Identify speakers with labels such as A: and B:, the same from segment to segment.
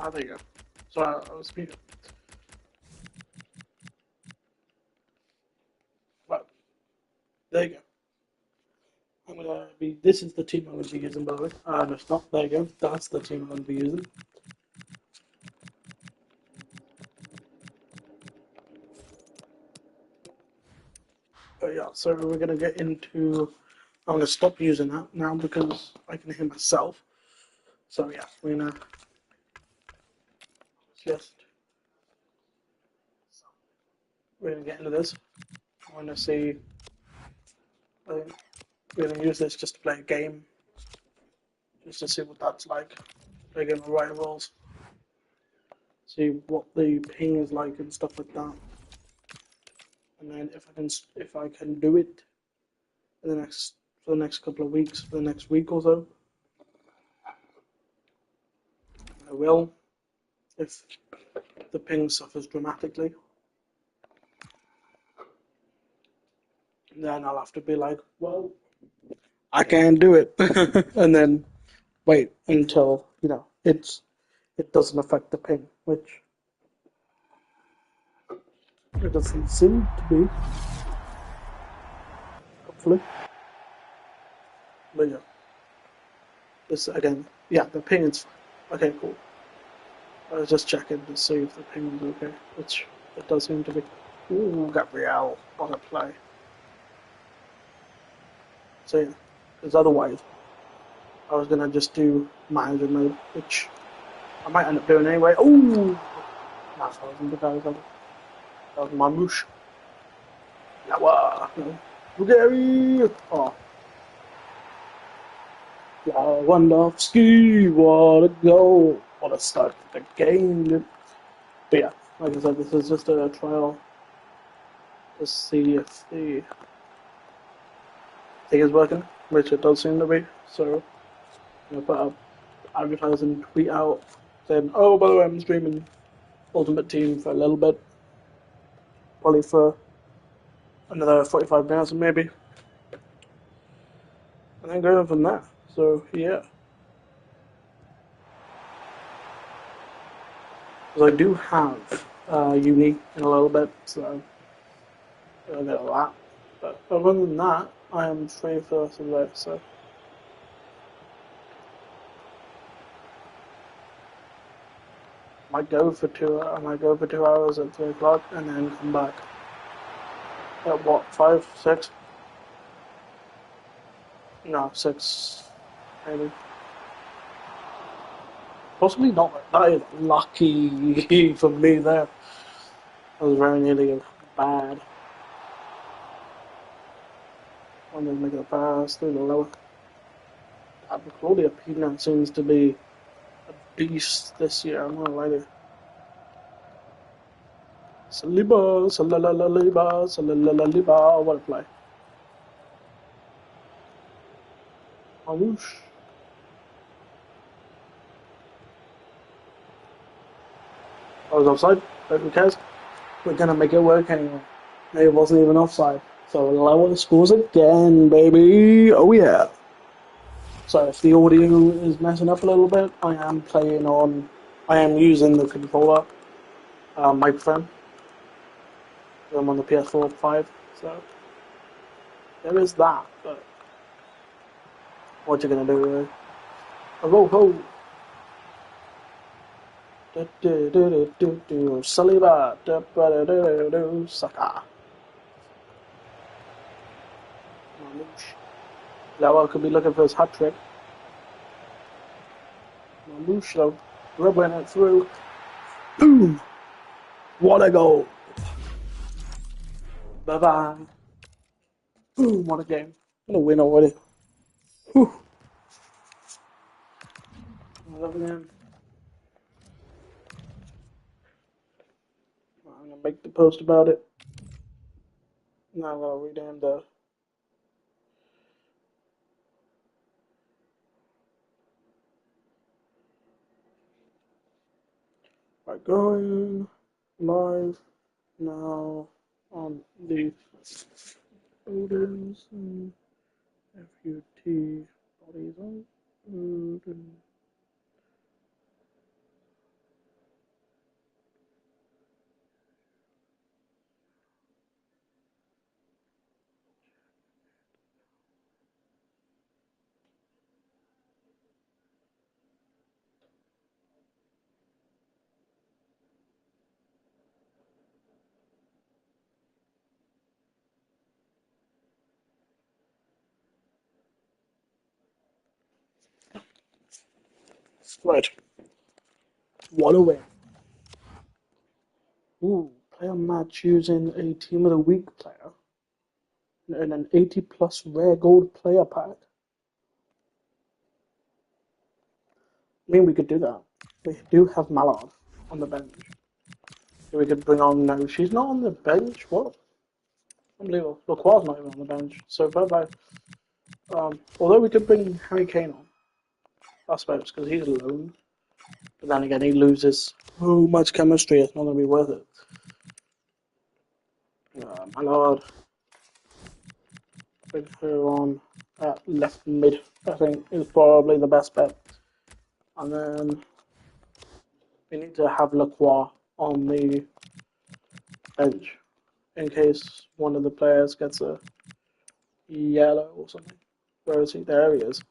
A: Ah, there you go. Sorry, I was speaking. Right, there you go. I'm gonna be. This is the team I'm gonna be using, by the way. No, it's not. There you go. That's the team I'm gonna be using. But yeah, so we're gonna get into. I'm gonna stop using that now because I can hear myself. So yeah, just we're gonna get into this. I want to see. I think we're gonna use this just to play a game, just to see what that's like. Play a game of rivals, see what the ping is like and stuff like that. And then if I can do it for the next couple of weeks, for the next week or so, I will. If the ping suffers dramatically, then I'll have to be like, well, I can't do it, and then wait until it doesn't affect the ping, which it doesn't seem to be. Hopefully, but yeah, this again, yeah, the ping is fine. Okay, cool. I was just checking to see if the ping was okay, which it does seem to be. Ooh, Gabrielle, what a play. So yeah, because otherwise I was gonna just do manager mode, which I might end up doing anyway. Ooh, that wasn't the guy. That was Marmouche. Yawa, no. Bulgari. Oh, Lewandowski, what a goal! What a start to the game, dude. But yeah, like I said, this is just a trial to see if the thing is working, which it does seem to be. So I'm gonna put up advertising tweet out saying, "Oh, by the way, I'm streaming Ultimate Team for a little bit, probably for another 45 minutes maybe, and then going from there." So yeah, because I do have Unique in a little bit, so a bit of that. But other than that, I am free for the rest of the day. So I might go for 2 hours at 3 o'clock, and then come back at what 5, 6? No, 6 maybe. Possibly not. That is lucky for me there. That was very nearly bad. I'm going to make it a pass through the lower. Claudia Pina seems to be a beast this year. I'm not gonna lie to you. Saliba, Salalaliba, Salalaliba. What a play. Awoosh. I was offside, but who cares? We're gonna make it work anyway. Maybe it wasn't even offside. So Lower scores again, baby. Oh yeah. So if the audio is messing up a little bit, I am using the controller microphone. I'm on the PS4 5, so there is that. But what you gonna do? Oh ho! Saliba, Saka. Lowell could be looking for his hat trick. Marmouche though, dribbling it through. Boom! What a goal! Bye bye. Boom! What a game! What a win already. Whew. I love him. I'm gonna make the post about it. Now I'm gonna rename the. By going live now on the Odins and FUT bodies on Odin. Right. What a win. Ooh, player match using a team of the week player and an 80 plus rare gold player pack. I mean, we could do that. We do have Mallard on the bench. We could bring on. No, she's not on the bench. What? Unbelievable. Lacroix's not even on the bench. So bye bye. Although we could bring Harry Kane on, I suppose, because he's alone. But then again, he loses so much chemistry. It's not going to be worth it. Mallard. Bring her on at left mid. I think is probably the best bet. And then we need to have Lacroix on the bench in case one of the players gets a yellow or something. Where is he? There he is.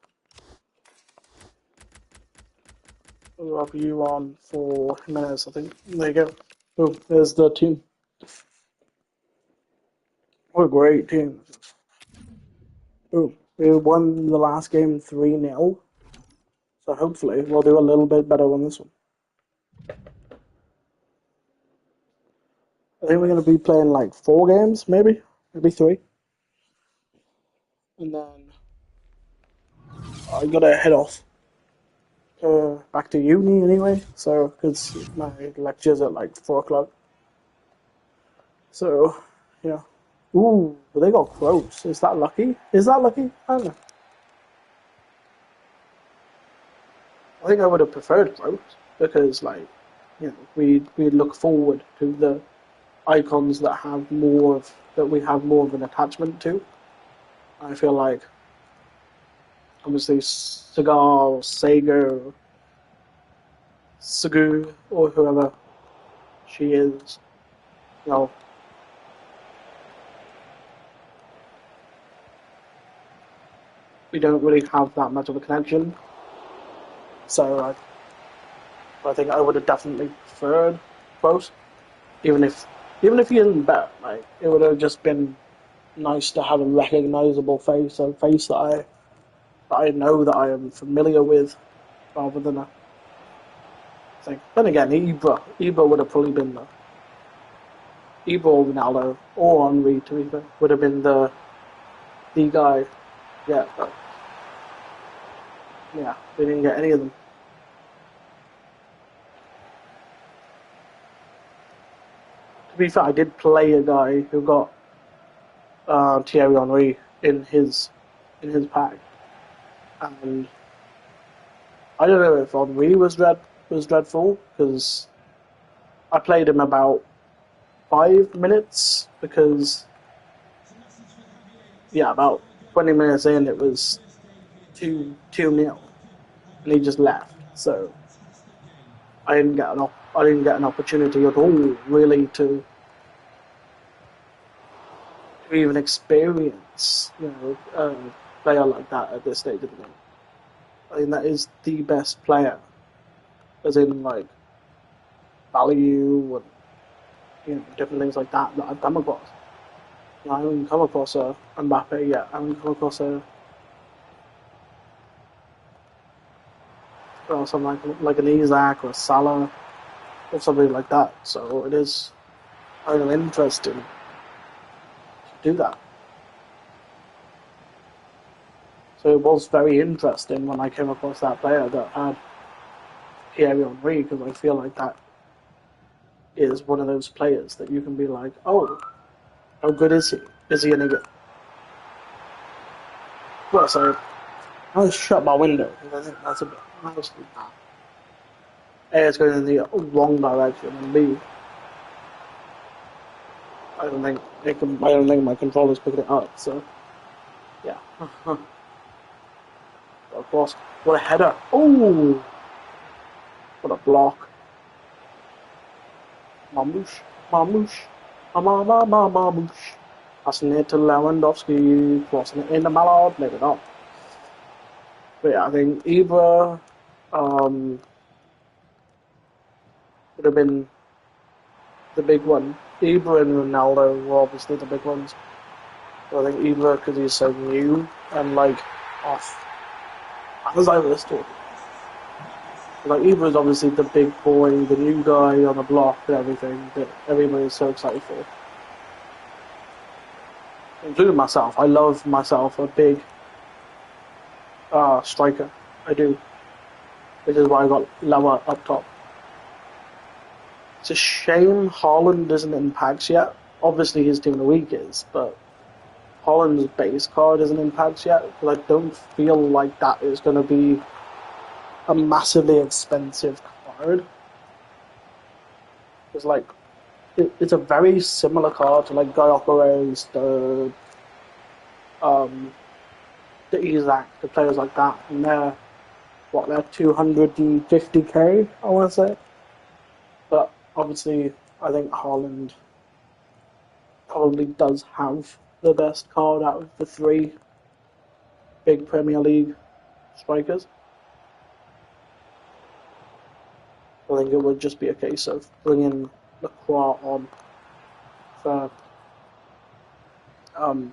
A: We'll have you on for Jimenez, I think. There you go. Oh, there's the team. What a great team. Oh, we won the last game 3-0. So hopefully we'll do a little bit better on this one. I think we're going to be playing like 4 games, maybe 3. And then I got to head off back to uni anyway. So, because my lecture's at like 4 o'clock. So, yeah. Ooh, but they got close. Is that lucky? Is that lucky? I don't know. I think I would have preferred close because, like, you know, we look forward to the icons that we have more of an attachment to. I feel like obviously Cigar or Sega or Sagu or whoever she is, you know, we don't really have that much of a connection. So I think I would have definitely preferred close, even if he isn't better. Like, it would have just been nice to have a recognizable face, a face that I know that I am familiar with, rather than a thing. Then again, Ibra would have probably been Ibra or Ronaldo or Henry, to be fair, would have been the guy. Yeah, but, yeah, we didn't get any of them. To be fair, I did play a guy who got Thierry Henry in his pack, and I don't know if Henry was dreadful because I played him about 5 minutes because about 20 minutes in it was 2-0 and he just left. So I didn't get an opportunity at all really to even experience, a player like that at this stage of the game. I think that is the best player, as in like value and different things like that I've come across. I haven't come across a Mbappe yet. I haven't come across something like an Isaac or a Salah or something like that. So it is kind of interesting to do that. So it was very interesting when I came across that player that had Thierry Henry, because I feel like that is one of those players that you can be like, oh, how good is he? Is he any good? Well, so I'll shut my window because I think that's a bit honestly bad. A, it's going in the wrong direction, and B, I don't think my controller's picking it up. So, yeah. Of course, what a header! Oh, what a block! Mamouche, Mamouche. Passing it to Lewandowski, crossing it into Mallard, maybe not. But yeah, I think Ibra would have been the big one. Ibra and Ronaldo were obviously the big ones. But I think Ibra, because he's so new and like off. As I was talking. Like Eva is obviously the big boy, the new guy on the block and everything that everybody is so excited for, including myself. I love myself a big striker. I do, which is why I got Lower up top. It's a shame Haaland isn't in packs yet. Obviously, his team of the week is, but Haaland's base card isn't in packs yet because I don't feel like that is going to be a massively expensive card. It's like it's a very similar card to like Gyökeres, um, the Isak, the players like that, and they're 250k, I want to say. But obviously, I think Haaland probably does have the best card out of the three big Premier League strikers. I think it would just be a case of bringing Lacroix on for. Um,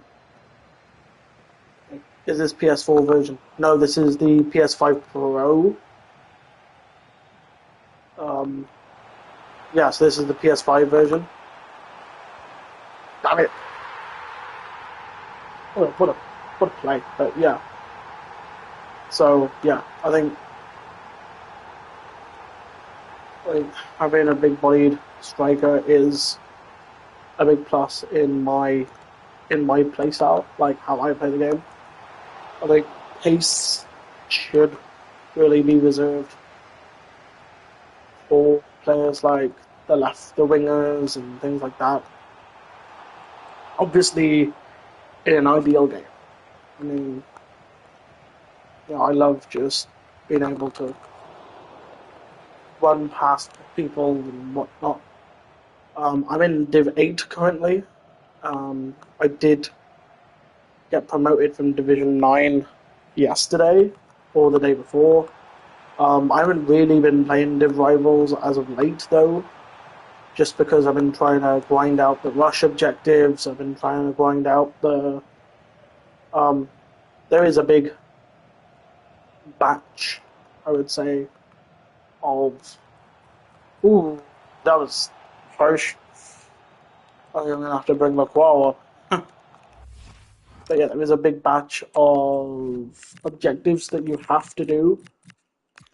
A: is this PS4 version? No, this is the PS5 Pro. Yeah, so this is the PS5 version. Damn it! What a play! But yeah. So yeah, I think like having a big-bodied striker is a big plus in my playstyle, like how I play the game. I think pace should really be reserved for players like the wingers and things like that. Obviously, in an ideal game, I mean, I love just being able to run past people and whatnot. I'm in Div 8 currently. I did get promoted from Division 9 yesterday or the day before. I haven't really been playing Div Rivals as of late though, just because I've been trying to grind out the rush objectives. I've been trying to grind out the. There is a big batch, I would say, of. Ooh, that was harsh. I think I'm gonna have to bring Lacroix up. But yeah, there is a big batch of objectives that you have to do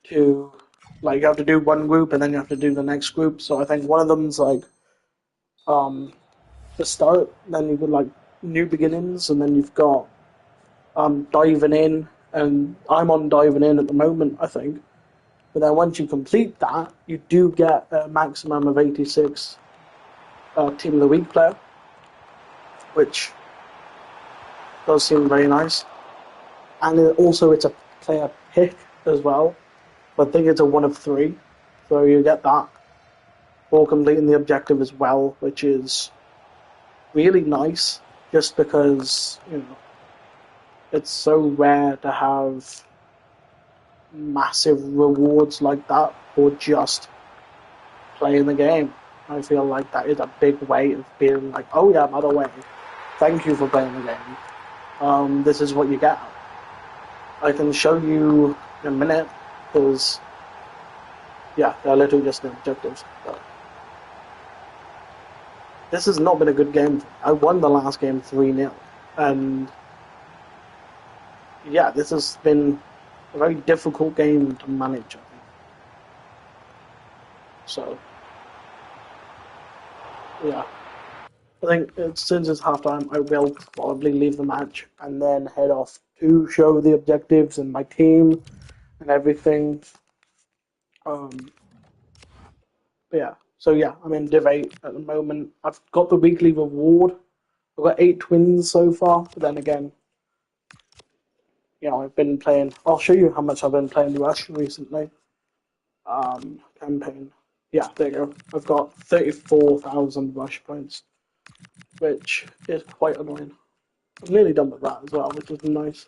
A: to, like, you have to do one group and then you have to do the next group. So I think one of them's like um, the start, then you've got like new beginnings, and then you've got diving in, and I'm on diving in at the moment, I think. But then once you complete that, you do get a maximum of 86 Team of the Week player, which does seem very nice. And also it's a player pick as well. But I think it's a 1 of 3, so you get that for completing the objective as well, which is really nice, just because it's so rare to have massive rewards like that for just playing the game. I feel like that is a big way of being like, oh yeah, by the way, thank you for playing the game. This is what you get. I can show you in a minute, because yeah, they're literally just the objectives. But this has not been a good game. I won the last game 3-0, and yeah, this has been a very difficult game to manage, I think. So yeah, I think since it's halftime, I will probably leave the match and then head off to show the objectives and my team and everything. Um, but yeah, so yeah, I'm in Div 8 at the moment. I've got the weekly reward. I've got 8 twins so far, but then again, I've been playing. I'll show you how much I've been playing Rush recently. Campaign. Yeah, there you go. I've got 34,000 Rush points, which is quite annoying. I'm nearly done with that as well, which is nice.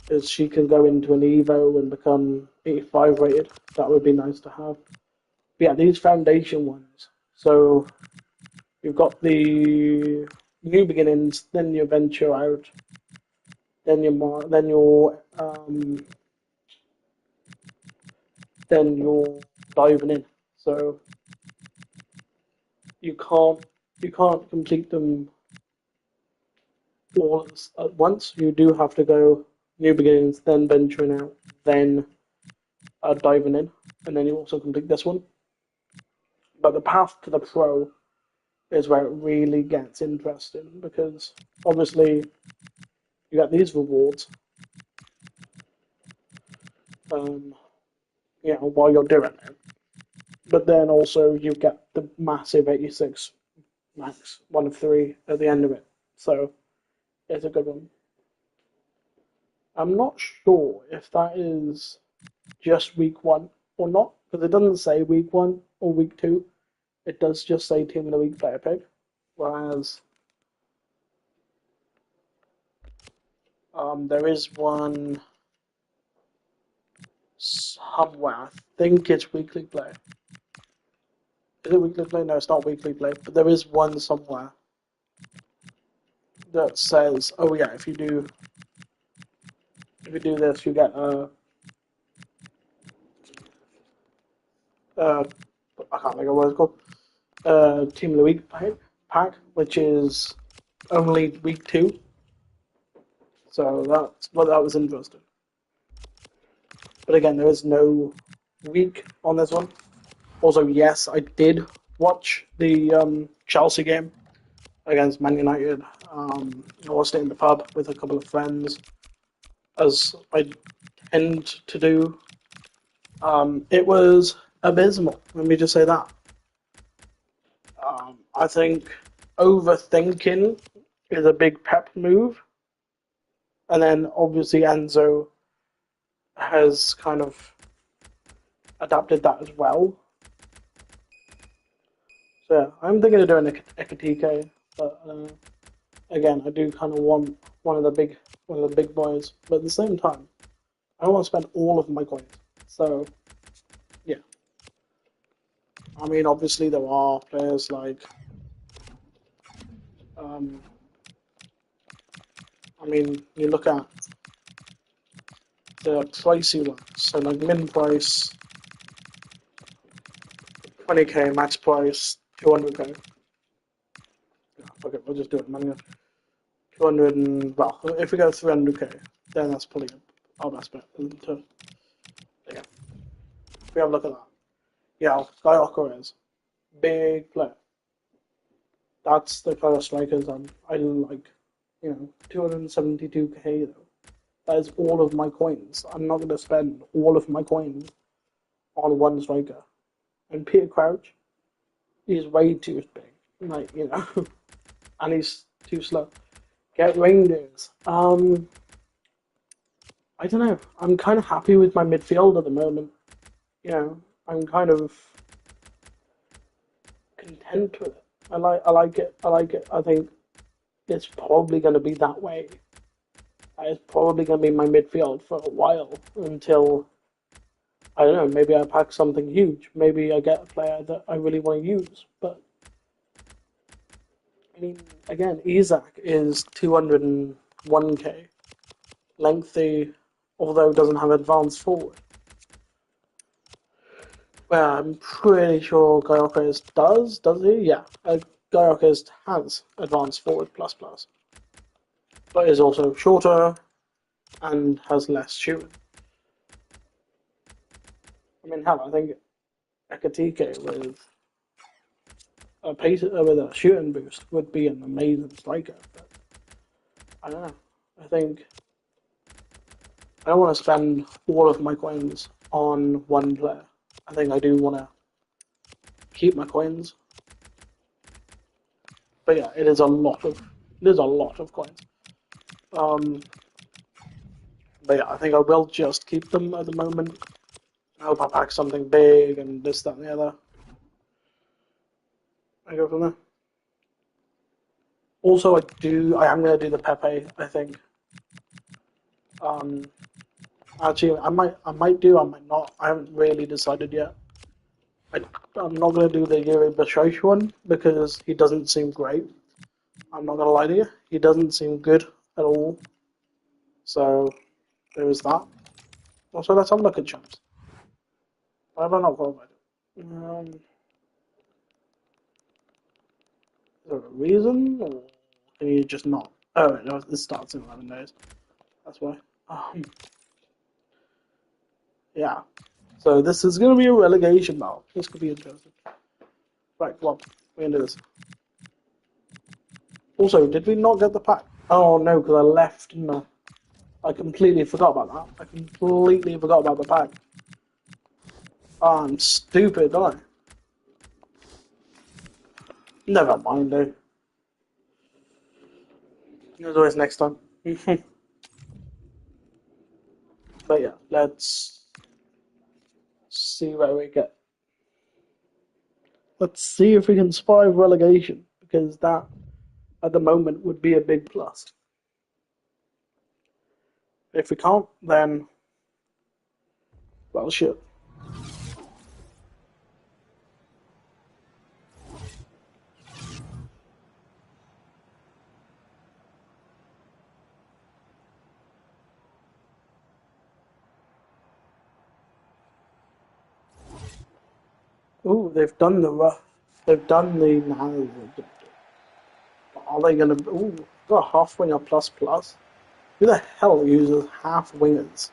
A: Because she can go into an Evo and become 85 rated. That would be nice to have. But yeah, these foundation ones. So you've got the new beginnings, then you venture out, then your then you're diving in. So you can't complete them all at once. You do have to go new beginnings, then venturing out, then diving in, and then you also complete this one. But the path to the pro is where it really gets interesting because obviously you get these rewards, um, while you're doing it. But then also you get the massive 86 max, one of three at the end of it. So it's a good one. I'm not sure if that is just week one or not, because it doesn't say week one or week two. It does just say team of the week player pick. Whereas there is one somewhere. I think it's weekly play. Is it weekly play? No, it's not weekly play. But there is one somewhere that says, "Oh yeah, if you do this, you get uh I can't think of what it's called. Team of the week pack, which is only week two. So that was interesting. But again, there is no week on this one. Also, yes, I did watch the Chelsea game against Man United. I watched it in the pub with a couple of friends, as I tend to do. It was abysmal. Let me just say that. I think overthinking is a big Pep move, and then obviously Enzo has kind of adapted that as well. So yeah, I'm thinking of doing Ekatike, but again, I do kind of want one of the big boys, but at the same time, I don't want to spend all of my coins. So yeah, I mean, obviously there are players like, um, I mean, you look at the pricey ones, so like min price, 20k, max price, 200k. Yeah, okay, we'll just do it manually. 200 and, well, if we go 300k, then that's probably our best bet. Yeah, if we have a look at that. Yeah, Guy Ocker big player. That's the kind of strikers I like. 272k though. That is all of my coins. I'm not going to spend all of my coins on one striker. And Peter Crouch, he's way too big. And he's too slow. Get reindeers. I don't know. I'm kind of happy with my midfield at the moment. I'm kind of content with it. I like it. I like it. I think it's probably going to be that way. It's probably going to be my midfield for a while until, I don't know, maybe I pack something huge. Maybe I get a player that I really want to use. But I mean, again, Isak is 201k, lengthy, although doesn't have advanced forward. Well, I'm pretty sure Gyökeres does he? Yeah, Gyökeres has advanced forward plus plus, but is also shorter and has less shooting. I mean, hell, I think Ekatike with a shooting boost would be an amazing striker. But I don't know. I think I don't want to spend all of my coins on one player. I think I do want to keep my coins. But yeah, it is a lot of coins. Um, but yeah, I think I will just keep them at the moment. I hope I pack something big and this, that, and the other. I go from there. Also, I am going to do the Pepe, I think. Um, actually, I might do, I might not. I haven't really decided yet. I'm not going to do the Yuri Bashosh one because he doesn't seem great. I'm not going to lie to you. He doesn't seem good at all. So, there is that. Also, let's have a look at champs. Why have I not qualified? Is there a reason, or can you just not? Oh, no, this starts in 11 days. That's why. Um, yeah. So this is going to be a relegation battle. This could be interesting. Right, come on. We're going to do this. Also, did we not get the pack? Oh, no, because I left. No. I completely forgot about that. I completely forgot about the pack. Oh, I'm stupid, don't I? Never mind, though. There's always next time. But yeah, let's see where we get. Let's see if we can survive relegation, because that, at the moment, would be a big plus. If we can't, then, well, shit. Ooh, they've done the rough. They've done the now. Are they gonna? Ooh, got a half winger plus plus. Who the hell uses half wingers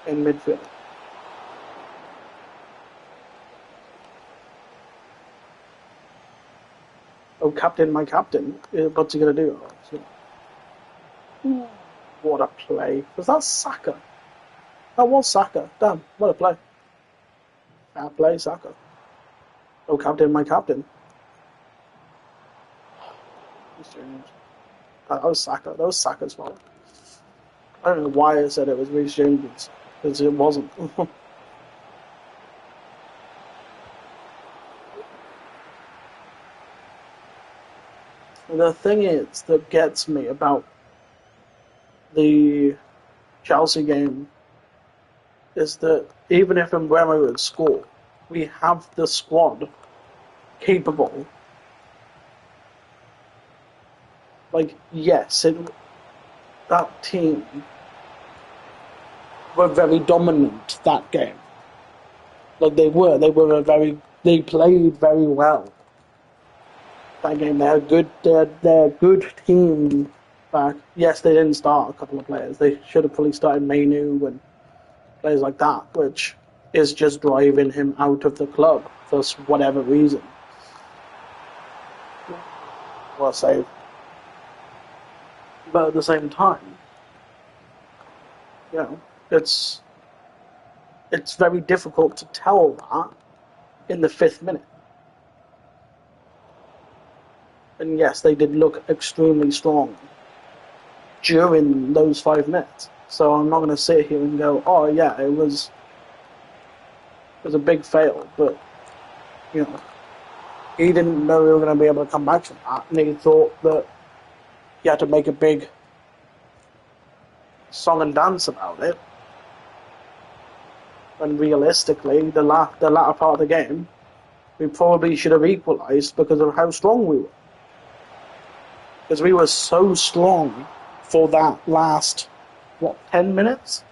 A: in midfield? Oh, captain, my captain. What's he gonna do? Ooh, what a play! Was that Saka? That was Saka. Damn, what a play! Fair play, Saka. Oh, captain, my captain. That was Saka. That was Saka's fault. I don't know why I said it was Reece James, because it wasn't. The thing is that gets me about the Chelsea game is that even if Mbeumo would score, we have the squad capable. Like, yes, that team were very dominant that game. Like they played very well that game. They're a good team back. Yes, they didn't start a couple of players. They should have probably started Mainu and players like that, which is just driving him out of the club for whatever reason. What a save. But at the same time, you know, it's very difficult to tell that in the 5th minute. And yes, they did look extremely strong during those 5 minutes. So I'm not going to sit here and go, oh yeah, it was a big fail. But you know, he didn't know we were going to be able to come back from that, and he thought that he had to make a big song and dance about it. When realistically, the latter part of the game, we probably should have equalised because of how strong we were. Because we were so strong for that last, 10 minutes?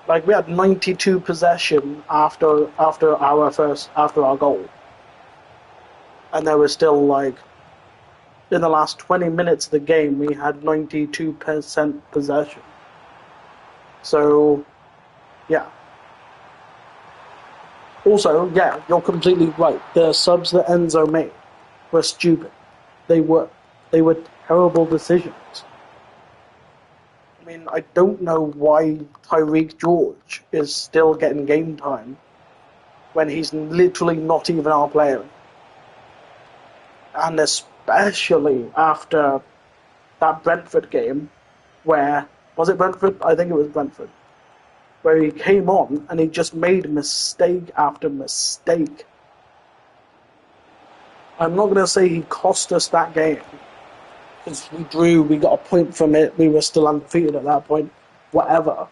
A: Like, we had 92 possession after our goal. And there was still, like, in the last 20 minutes of the game, we had 92% possession. So, yeah. Also, yeah, you're completely right. The subs that Enzo made were stupid. They were terrible decisions. I mean, I don't know why Tyreek George is still getting game time when he's literally not even our player. And especially after that Brentford game where, was it Brentford? I think it was Brentford. Where he came on and he just made mistake after mistake. I'm not going to say he cost us that game, because we drew, we got a point from it, we were still undefeated at that point, whatever.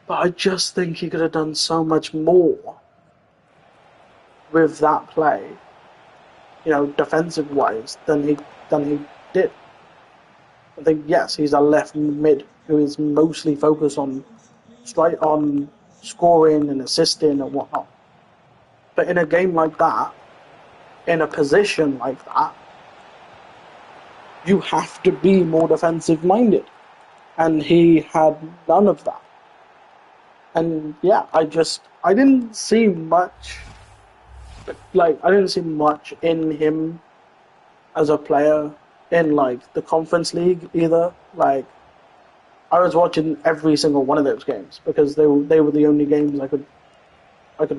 A: But I just think he could have done so much more with that play, defensive-wise, than he did. I think yes, he's a left mid who is mostly focused on on scoring and assisting and whatnot. But in a game like that, in a position like that, you have to be more defensive minded. And he had none of that. And yeah, I didn't see much, I didn't see much in him as a player in like the conference league either. Like I was watching every single one of those games because they were the only games I could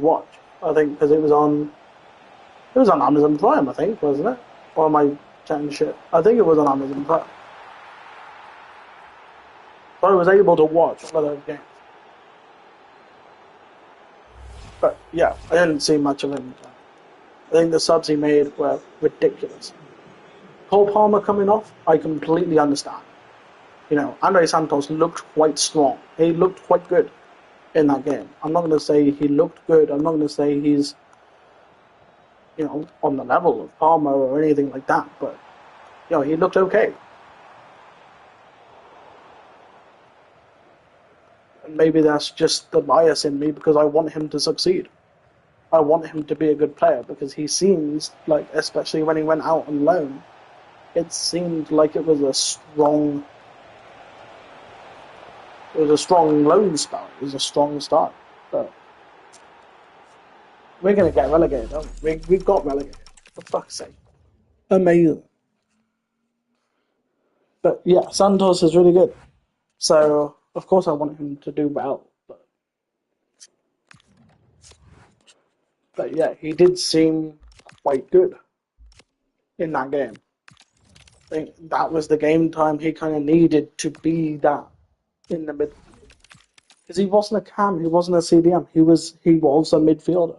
A: watch. I think because it was on Amazon Prime, I think, wasn't it? Or am I chatting shit? I think it was on Amazon Prime. So I was able to watch one of those games. But yeah, I didn't see much of him. I think the subs he made were ridiculous. Cole Palmer coming off, I completely understand. Andre Santos looked quite strong. He looked quite good in that game. I'm not going to say he looked good. I'm not going to say he's, on the level of Palmer or anything like that. But, he looked okay. And maybe that's just the bias in me because I want him to succeed. I want him to be a good player because he seems like, especially when he went out on loan, it seemed like it was a strong loan spell. It was a strong start. But we're going to get relegated, aren't we? We got relegated. For fuck's sake. Amazing. But yeah, Santos is really good. So, of course, I want him to do well. But yeah, he did seem quite good in that game. I think that was the game time he kind of needed to be that in the mid. Because he wasn't a cam, he wasn't a CDM, he was a midfielder.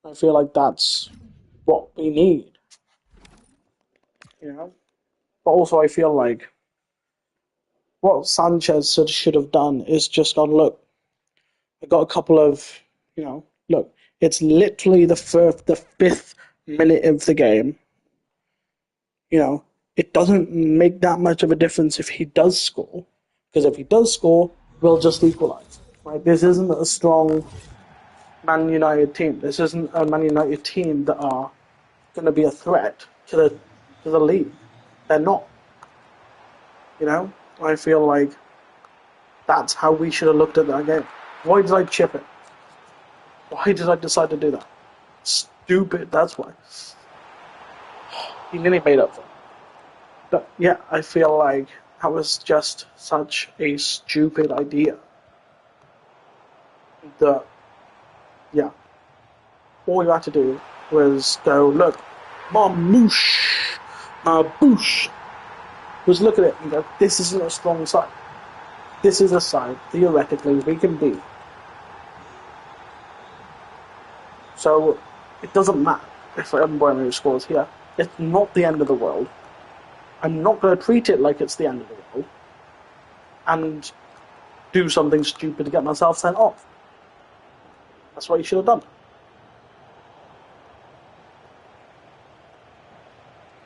A: I feel like that's what we need, But also, I feel like what Sanchez should have done is just gone, look, I got a couple of, look, it's literally the fifth minute of the game. It doesn't make that much of a difference if he does score, because if he does score, we'll just equalize. Right? This isn't a strong Man United team. This isn't a Man United team that are going to be a threat to the league. They're not. I feel like that's how we should have looked at that game. Why did I chip it? Why did I decide to do that? Stupid, that's why. He nearly made up for it. But yeah, I feel like that was just such a stupid idea. That, yeah, all you had to do was go, look, Marmouche, was look at it and go, this isn't a strong side. This is a side, theoretically, we can beat. So, it doesn't matter if Mbeumo scores here. It's not the end of the world. I'm not going to treat it like it's the end of the world and do something stupid to get myself sent off. That's what you should have done.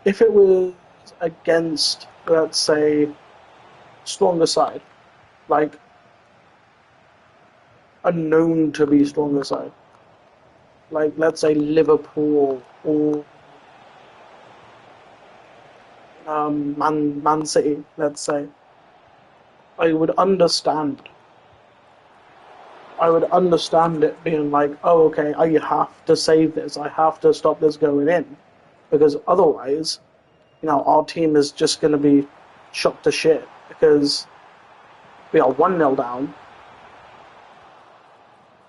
A: If it was against, let's say, stronger side, like a known to be stronger side, like let's say Liverpool or Man City, let's say, I would understand. I would understand it being like, oh, okay, I have to save this. I have to stop this going in. Because otherwise, our team is just going to be shot to shit because we are 1-0 down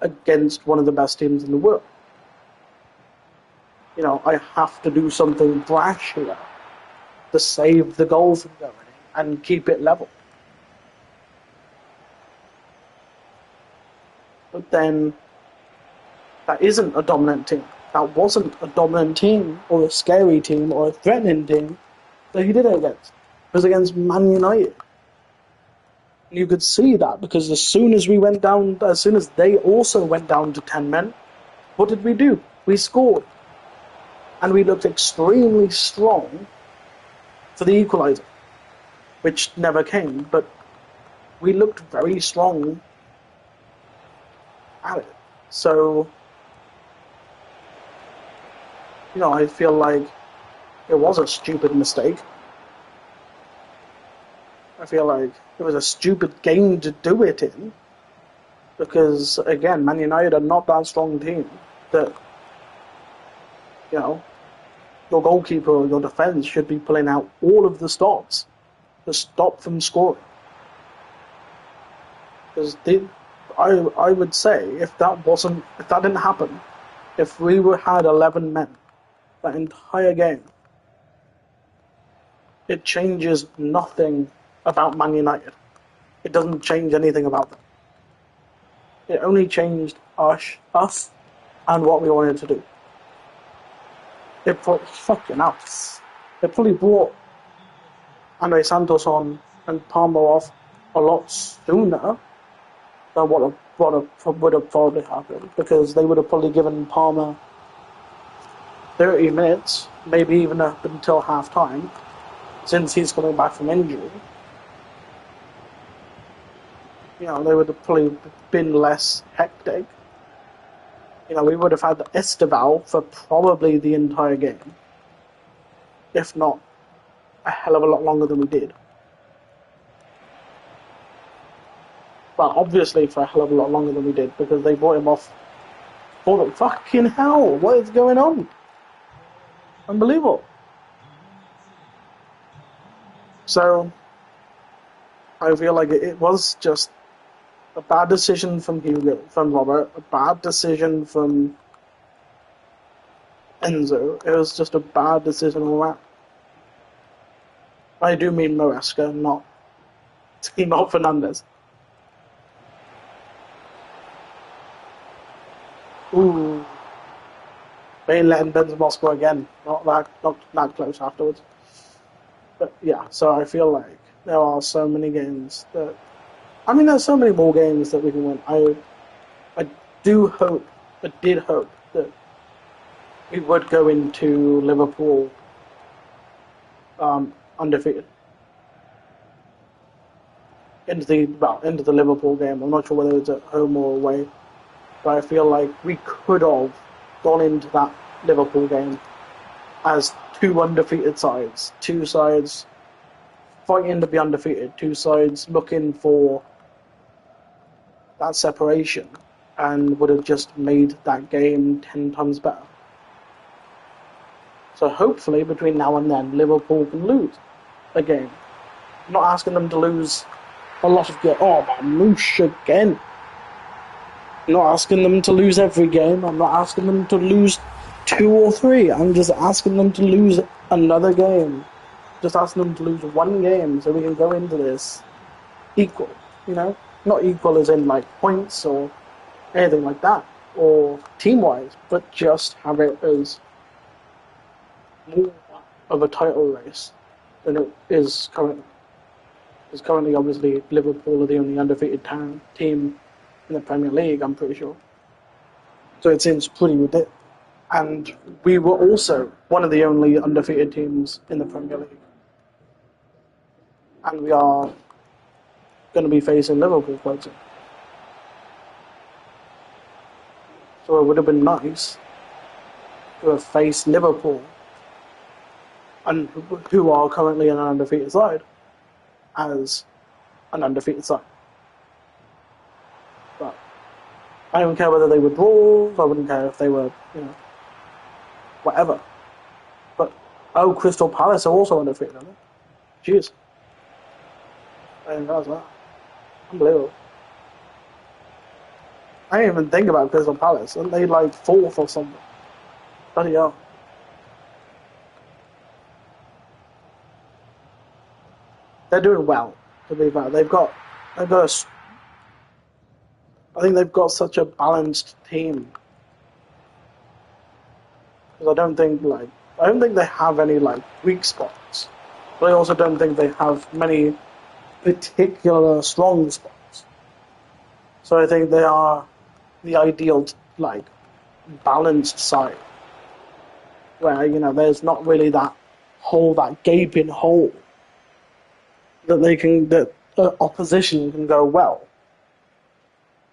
A: against one of the best teams in the world. I have to do something brash here to save the goal from going in and keep it level. But then, that isn't a dominant team. That wasn't a dominant team, or a scary team, or a threatening team that he did it against. It was against Man United. And you could see that, because as soon as they also went down to 10 men, what did we do? We scored. And we looked extremely strong for the equaliser. which never came. But we looked very strong at it. So, I feel like it was a stupid mistake. I feel like it was a stupid game to do it in. Because, again, Man United are not that strong team that, your goalkeeper or your defence should be pulling out all of the stops to stop from scoring. Because I would say if that didn't happen, if we had 11 men that entire game, it changes nothing about Man United. It doesn't change anything about them. It only changed us and what we wanted to do. It probably brought Andre Santos on and Palmer off a lot sooner than what would have probably happened, because they would have probably given Palmer 30 minutes, maybe even up until half time, since he's coming back from injury. They would have probably been less hectic. We would have had Esteval for probably the entire game, if not a hell of a lot longer than we did. But obviously for a hell of a lot longer than we did, because they brought him off for the fucking hell. What is going on? Unbelievable. So I feel like it was just a bad decision from Robert, a bad decision from Enzo. It was just a bad decision all around. I do mean Maresca, not Fernandes. Ooh. They ain't letting Benzema score again. Not that close afterwards. But yeah, so I feel like there are so many games that... there's so many more games that we can win. I did hope that we would go into Liverpool undefeated. Into the Liverpool game. I'm not sure whether it's at home or away, but I feel like we could have gone into that Liverpool game as two undefeated sides, two sides fighting to be undefeated, two sides looking for that separation, and would have just made that game 10 times better. So hopefully between now and then Liverpool can lose a game. I'm not asking them to lose a lot of games. Oh man, Moosh again. I'm not asking them to lose every game. I'm not asking them to lose 2 or 3. I'm just asking them to lose another game. Just asking them to lose one game so we can go into this equal, Not equal as in like points or anything like that, or team-wise, but just have it as more of a title race than it is currently. Because currently, obviously, Liverpool are the only undefeated team in the Premier League, I'm pretty sure. So it seems pretty ridiculous. And we were also one of the only undefeated teams in the Premier League. And we are going to be facing Liverpool quite soon. So it would have been nice to have faced Liverpool, and who are currently an undefeated side, as an undefeated side. But I don't care whether they were draws, I wouldn't care if they were, whatever. But, Crystal Palace are also undefeated, aren't they? Jeez. I didn't realize that. Unbelievable. I didn't even think about Crystal Palace. Aren't they like 4th or something? Bloody hell. They're doing well, to be fair. I think they've got such a balanced team. Because I don't think they have any weak spots. But I also don't think they have many particular strong spots. So I think they are the ideal balanced side, where there's not really that gaping hole that the opposition can go, well,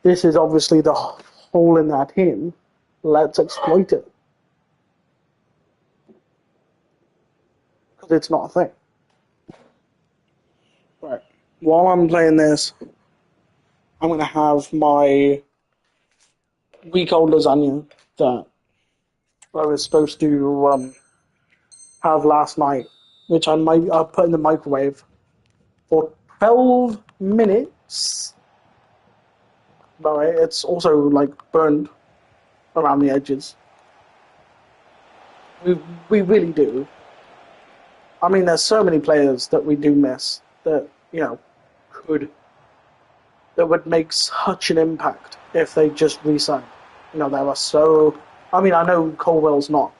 A: this is obviously the hole in their team. Let's exploit it because it's not a thing. Right. While I'm playing this, I'm gonna have my week-old lasagna that I was supposed to have last night, which I put in the microwave for 12 minutes. But it's also like burned around the edges. We we really do. I mean, there's so many players that we do miss that could that would make such an impact if they just re-signed. There are so. I mean, I know Colwell's not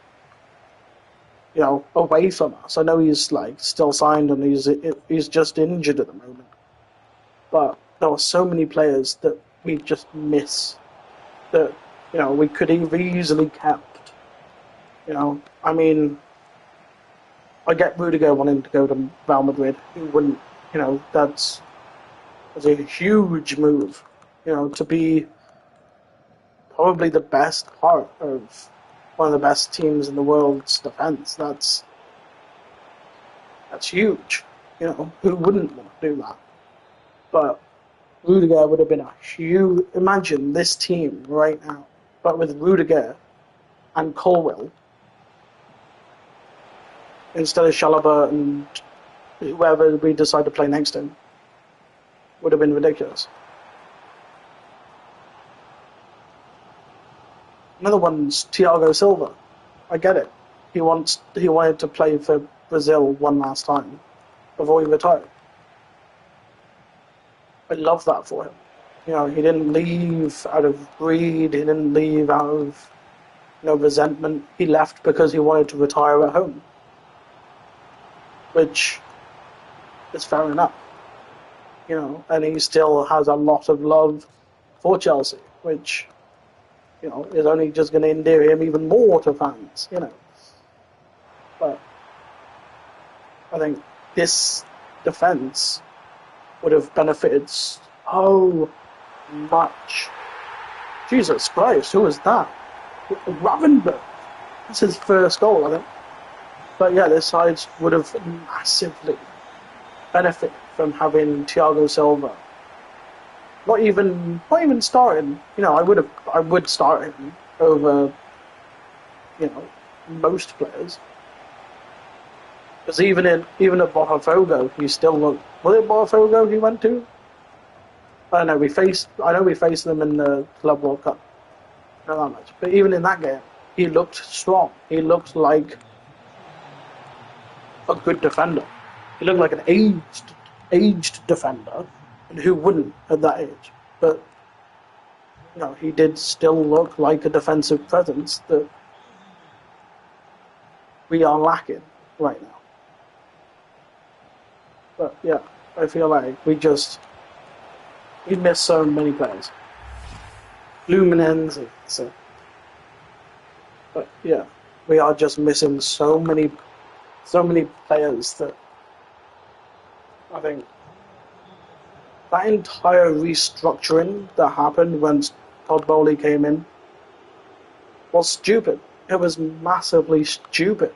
A: away from us. I know he's like still signed and he's just injured at the moment. But there are so many players that we just miss that we could have easily kept. I mean, I get Rudiger wanting to go to Real Madrid. Who wouldn't? That's a huge move. To be probably the best part of one of the best teams in the world's defense. That's huge. Who wouldn't want to do that? But Rudiger would have been a huge. Imagine this team right now, but with Rudiger and Colwill instead of Chalobah and whoever we decide to play next to him. Would have been ridiculous. Another one's Thiago Silva. I get it. He wanted to play for Brazil one last time before he retired. I love that for him. He didn't leave out of greed. He didn't leave out of resentment. He left because he wanted to retire at home, which is fair enough. And he still has a lot of love for Chelsea, which is only just going to endear him even more to fans. But I think this defence would have benefited so much. Jesus Christ, who is that? Ravenberg. That's his first goal, I think. But yeah, this side would have massively benefited from having Thiago Silva. Not even starting. I would start him over most players. Because even at Botafogo, he still looked. Was it Botafogo he went to? I know we faced them in the Club World Cup. Not that much, but even in that game, he looked strong. He looked like a good defender. He looked like an aged defender, and who wouldn't at that age? But he did still look like a defensive presence that we are lacking right now. But yeah, I feel like we missed so many players. Luminense, so. But yeah, we are just missing so many players that I think that entire restructuring that happened when Todd Bowley came in was stupid. It was massively stupid.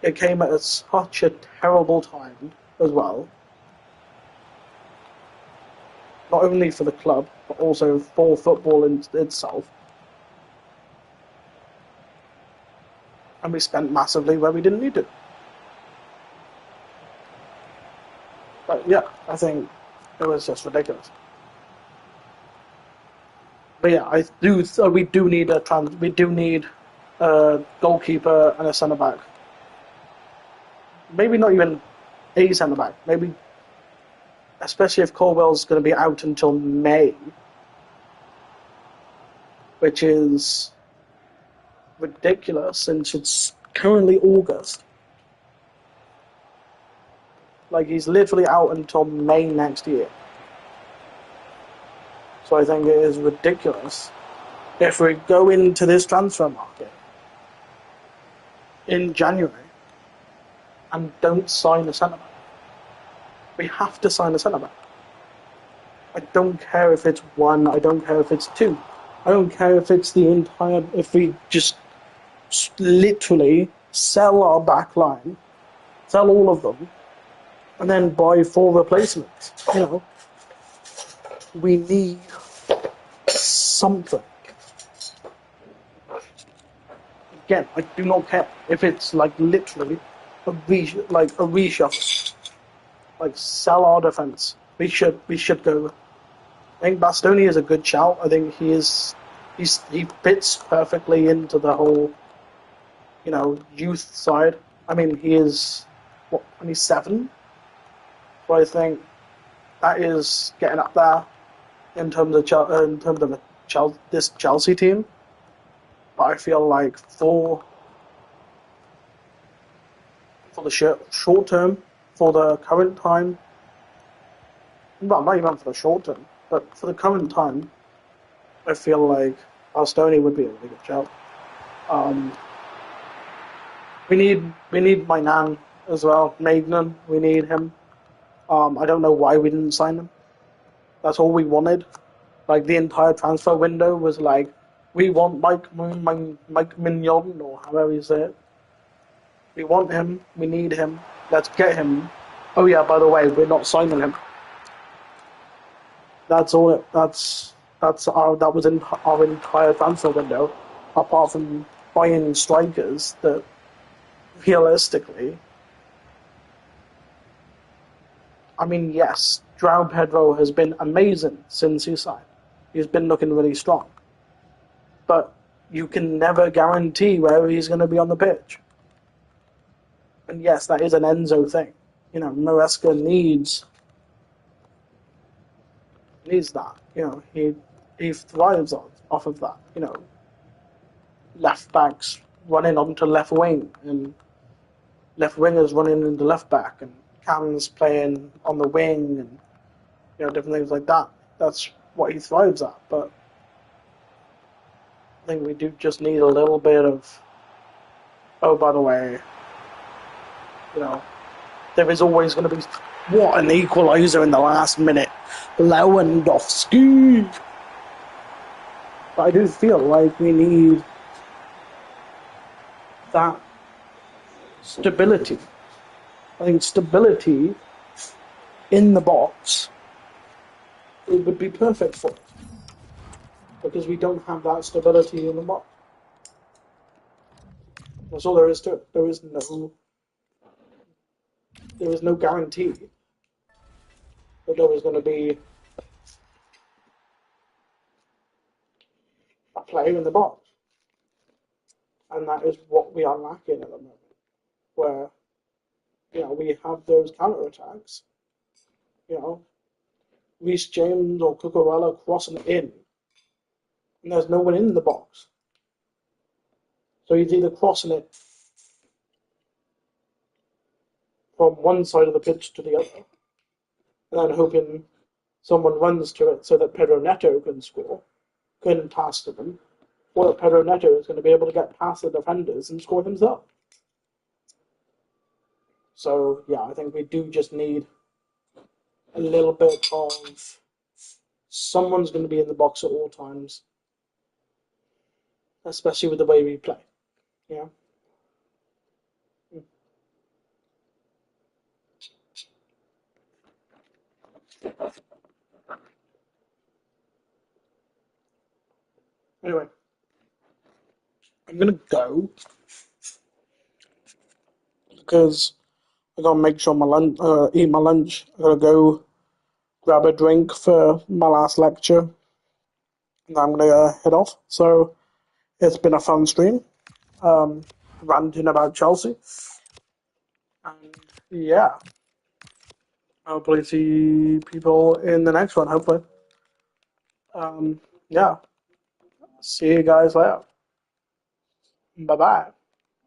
A: It came at such a terrible time as well. Not only for the club, but also for football in itself. And we spent massively where we didn't need to. But yeah, I think it was just ridiculous. But yeah, we do need a goalkeeper and a centre back. Maybe not even a centre back. Maybe, especially if Colwell's going to be out until May, which is ridiculous since it's currently August. Like, he's literally out until May next year. So I think it is ridiculous if we go into this transfer market in January and don't sign a centre back. We have to sign a centre back. I don't care if it's one. I don't care if it's two. I don't care if it's the entire. If we just literally sell our back line, sell all of them, and then buy four replacements. We need something. Again, I do not care if it's like literally like a reshuffle. Like sell our defense. We should go. I think Bastoni is a good shout. I think he fits perfectly into the whole youth side. I mean, he is what 27, so I think that is getting up there in terms of this Chelsea team. But I feel like for the short term, for the current time, well, not even for the short term, but for the current time, I feel like Bastoni would be a really good shout. Um, we need Mainan as well, Magnan. We need him. I don't know why we didn't sign him. That's all we wanted. Like the entire transfer window was like, we want Mike Mignon or however you say it. We want him. We need him. Let's get him. Oh yeah, by the way, we're not signing him. That's all. That was in our entire transfer window, apart from buying strikers that realistically. I mean, yes, João Pedro has been amazing since he signed. He's been looking really strong. But you can never guarantee where he's going to be on the pitch. And yes, that is an Enzo thing. Maresca needs that. He thrives off of that. Left backs running onto left wing and left wingers running into left back and Cam's playing on the wing and different things like that. That's what he thrives at. But I think we do just need a little bit of. Oh, by the way, there is always going to be what an equaliser in the last minute, Lewandowski. But I do feel like we need that stability. I think stability in the box it would be perfect for us because we don't have that stability in the box. That's all there is to it. There is no guarantee that there was going to be a player in the box, and that is what we are lacking at the moment. Where we have those counter attacks. Reece James or Cucurella crossing it in, and there's no one in the box. So he's either crossing it from one side of the pitch to the other, and then hoping someone runs to it so that Pedro Neto can pass to them, or that Pedro Neto is going to be able to get past the defenders and score himself. So, yeah, I think we do just need a little bit of someone's going to be in the box at all times, especially with the way we play. Yeah. Anyway, I'm going to go because I got to make sure eat my lunch. I got to go grab a drink for my last lecture, and I'm going to head off. So it's been a fun stream, ranting about Chelsea, and yeah, hopefully see people in the next one. Hopefully, yeah. See you guys later. Bye bye.